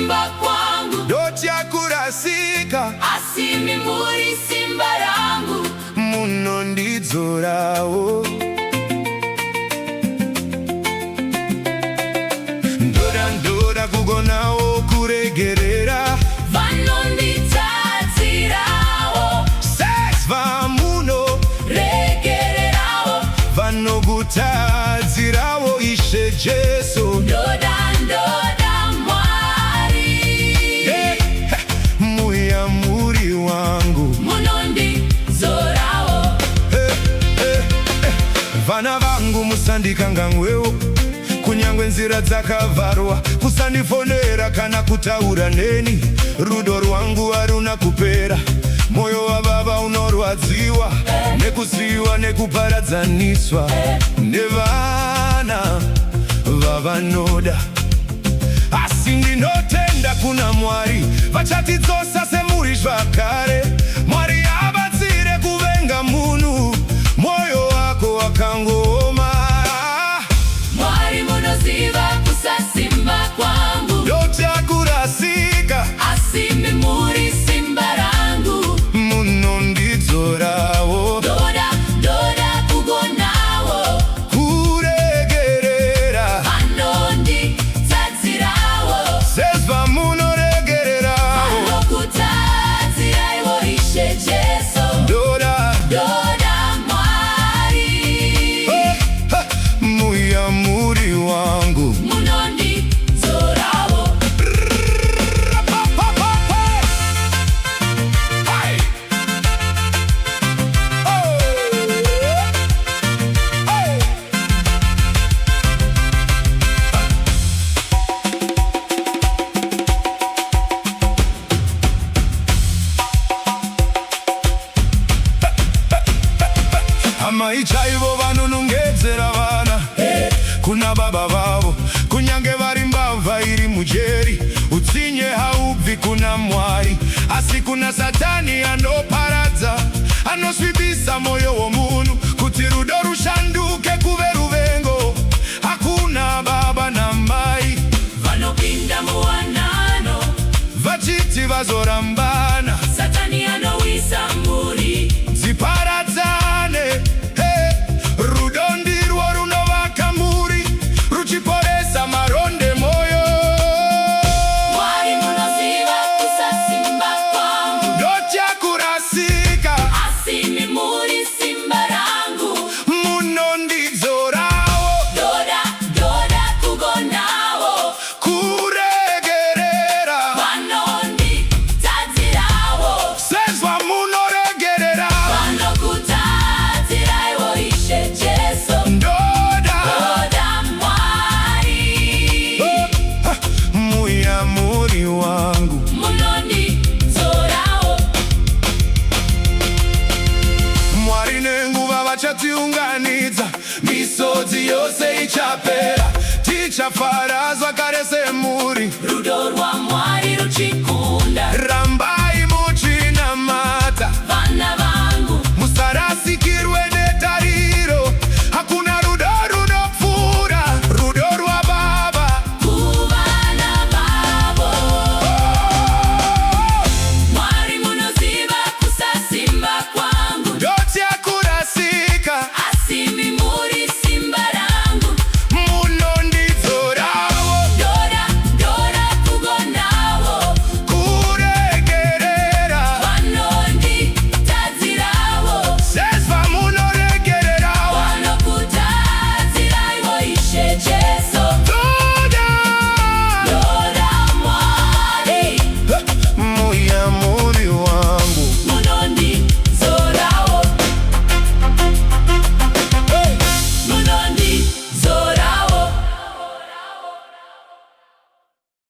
simba kwangu, ndotya kurasika asimi muri simba rangu, muno ndidzorawo. Ndoda kugonawo kuregerera vano nditadzirawo, sex muno regererawo, vano kutadzirawo Ishe Jesu. ndoda Mwari, muyamuri wangu, muno ndidzorawo. Vana vangu musandikanganwewo, kunyangwe nzira dzakavharwa, kusandifonera kana kutaura neni. Rudo rwangu haruna kupera, moyo wababa unorwadziwa nekuziwa nekuparadzaniswa nevana vavanoda. Asi ndinotenda kuna Mwari, vachatidzosa semuri zvakare. Mwari abatsire kuvenga munhu, moyo wako wakangooma. Mwari munoziva kusasimba kwangu, Ndotya kurasika asimi muri simba rangu, muno ndidzorawo. ndoda kugonawo, Kuregerera vano nditadzirawo, sezva munoregererawo. vano kutadziraiwo Ishe Jesu, Ndoda Mwari, muyamuri wangu, muno ndidzorawo. hama ichaivo vanonongedzera vana kuna baba vavo, kunyange vari mbavha iri mujeri. Utsinye haubvi kuna Mwari, asi kuna Satani anoparadza, anosvibisa moyo womunhu kuti rudo rushanduke kuve ruvengo. Hakuna baba namai Vanopinda muwanano, vachiti vazorambana, Satani anowisa mburi, dziparadzane. Rudo ndirwo runovaka muri, ruchiporesa maronda moyo. Mwari munoziva kusasimba kwangu, Ndotya kurasika asimi muri simba rangu, muno ndidzorawo. ndoda kugonawo, Kuregerera vano nditadzirawo, sezva munoregerera. vano kutadziraiwo Ishe Jesu, Ndoda Mwari, muyamuri wangu, muno ndidzorawo. Mwari nenguva vachatiunganidza, misodzi yose ichapera, tichaparadzwa kare semuri.